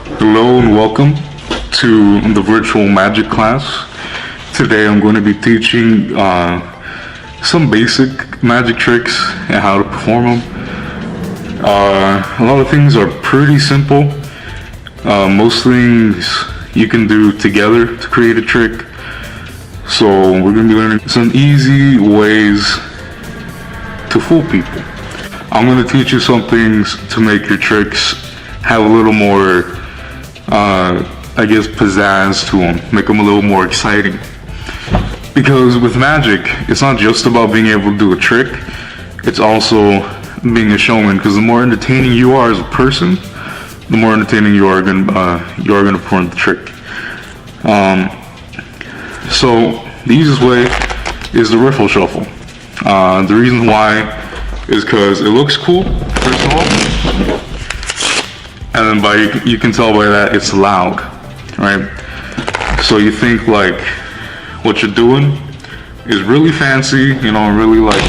Hello and welcome to the virtual magic class. Today I'm going to be teaching some basic magic tricks and how to perform them. A lot of things are pretty simple. Most things you can do together to create a trick. So we're going to be learning some easy ways to fool people. I'm going to teach you some things to make your tricks have a little more, pizzazz to them, make them a little more exciting. Because with magic, it's not just about being able to do a trick, it's also being a showman, because the more entertaining you are as a person, the more entertaining you are going to perform the trick. So the easiest way is the riffle shuffle. The reason why is because it looks cool, first of all, and then you can tell by that it's loud, right? So you think like what you're doing is really fancy, really like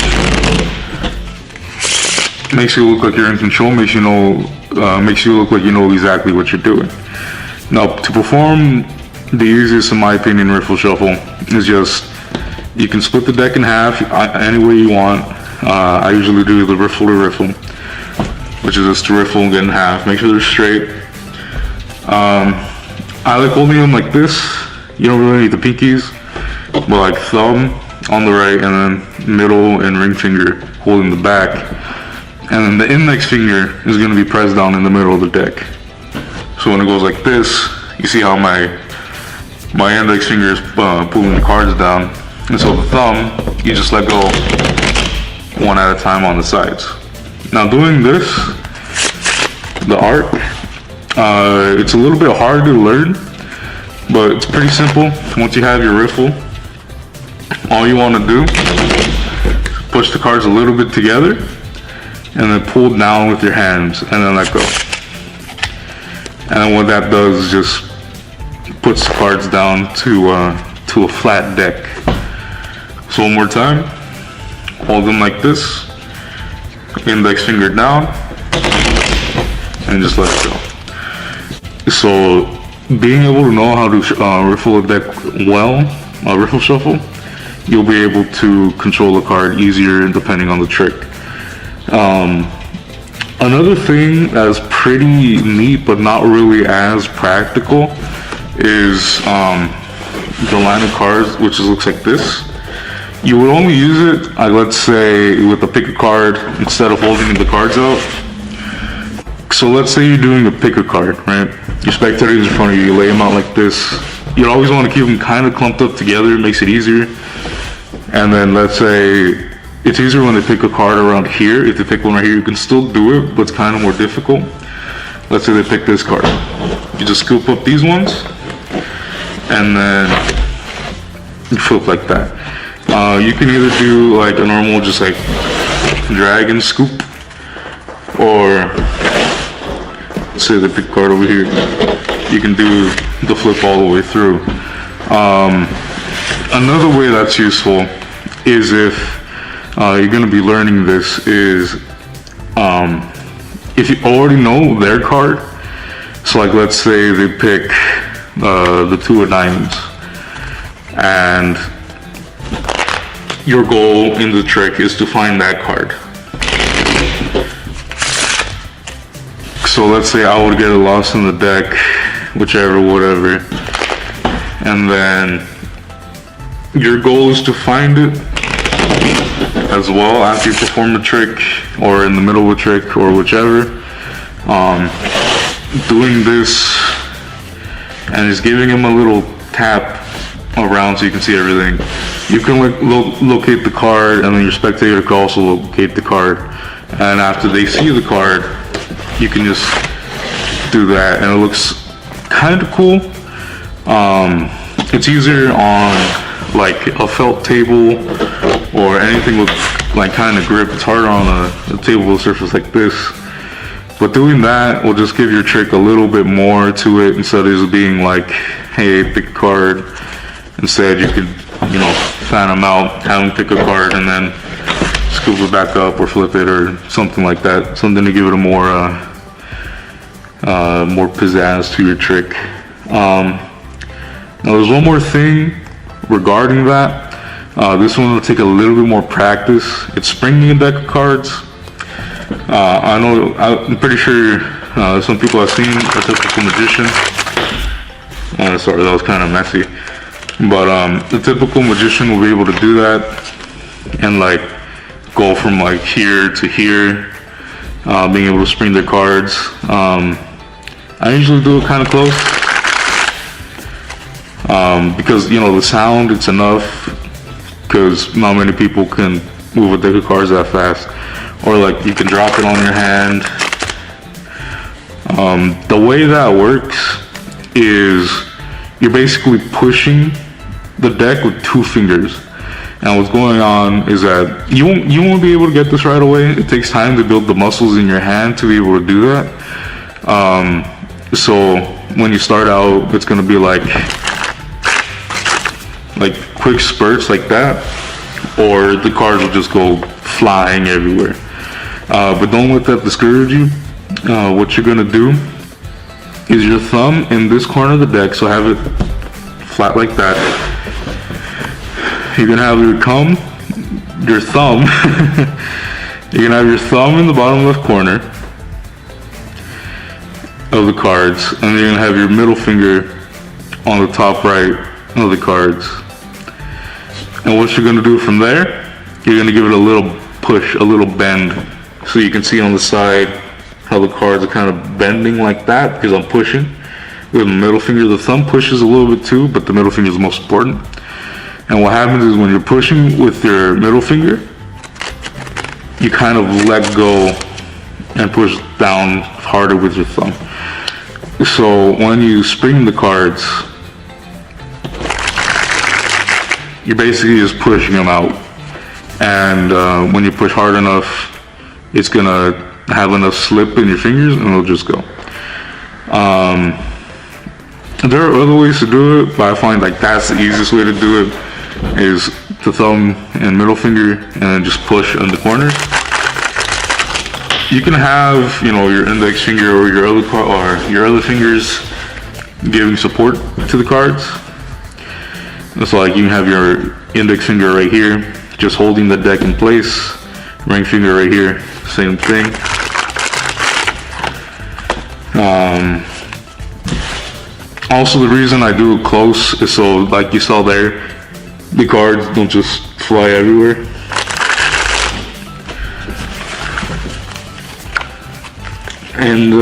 makes you look like you're in control, makes you look like you know exactly what you're doing. Now, to perform the easiest, in my opinion, riffle shuffle is just, you can split the deck in half any way you want. I usually do the riffle to riffle, which is just to riffle and get in half. Make sure they're straight. I like holding them like this. You don't really need the pinkies, but like thumb on the right, and then middle and ring finger holding the back. And then the index finger is going to be pressed down in the middle of the deck. So when it goes like this, you see how my index finger is pulling the cards down. And so the thumb, you just let go one at a time on the sides. Now doing this, the art, it's a little bit hard to learn, but it's pretty simple. Once you have your riffle, all you want to do is push the cards a little bit together and then pull down with your hands and then let go. And then what that does is just puts the cards down to a flat deck. So one more time, hold them like this, index finger down, and just let it go. So being able to know how to riffle a deck well, riffle shuffle, you'll be able to control the card easier depending on the trick. Another thing that's pretty neat but not really as practical is the line of cards, which looks like this. You would only use it, let's say, with a pick a card instead of holding the cards out. So let's say you're doing a pick a card, right? Your spectators in front of you, you lay them out like this. You always want to keep them kind of clumped up together, it makes it easier. And then let's say it's easier when they pick a card around here. If they pick one right here, you can still do it, but it's kind of more difficult. Let's say they pick this card. You just scoop up these ones, and then you flip like that. You can either do like a normal, just like drag and scoop, or let's say the big card over here, you can do the flip all the way through. Another way that's useful is if you're going to be learning this is if you already know their card. So like let's say they pick the two of diamonds, and your goal in the trick is to find that card. So let's say I would get it lost in the deck, whichever, whatever, and then your goal is to find it as well after you perform the trick, or in the middle of a trick, or whichever. Doing this and just giving him a little tap around so you can see everything. You can locate the card, and then your spectator can also locate the card. And after they see the card, you can just do that, and it looks kind of cool. It's easier on like a felt table or anything with like kind of grip. It's harder on a table with a surface like this. But doing that will just give your trick a little bit more to it, instead of just being like, hey, pick a card. Instead, you could, fan them out, have them pick a card, and then scoop it back up or flip it or something like that. Something to give it a more more pizzazz to your trick. Now there's one more thing regarding that. This one will take a little bit more practice. It's springing a deck of cards. I'm pretty sure some people have seen a typical magician. Sorry, that was kind of messy. But the typical magician will be able to do that and like go from like here to here, being able to spring their cards. I usually do it kind of close because the sound, it's enough, because not many people can move a deck of cards that fast. Or like you can drop it on your hand. The way that works is you're basically pushing the deck with 2 fingers. And what's going on is that you won't be able to get this right away. It takes time to build the muscles in your hand to be able to do that. So when you start out, it's gonna be like quick spurts like that, or the cards will just go flying everywhere. But don't let that discourage you. What you're gonna do is your thumb in this corner of the deck, so have it flat like that. You're gonna have your thumb, you're gonna have your thumb in the bottom left corner of the cards, and then you're gonna have your middle finger on the top right of the cards. And what you're gonna do from there, you're gonna give it a little push, a little bend. So you can see on the side how the cards are kind of bending like that, because I'm pushing with the middle finger. The thumb pushes a little bit too, but the middle finger is the most important. And what happens is when you're pushing with your middle finger, you kind of let go and push down harder with your thumb. So when you spring the cards, you're basically just pushing them out. And when you push hard enough, it's gonna have enough slip in your fingers and it'll just go. There are other ways to do it, but I find like that's the easiest way to do it, is the thumb and middle finger and then just push on the corners. You can have, your index finger or your other fingers giving support to the cards. So like you can have your index finger right here, just holding the deck in place. Ring finger right here, same thing. Also, the reason I do it close is so, like you saw there, the cards don't just fly everywhere. And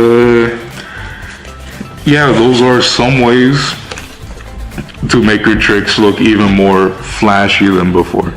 yeah, those are some ways to make your tricks look even more flashy than before.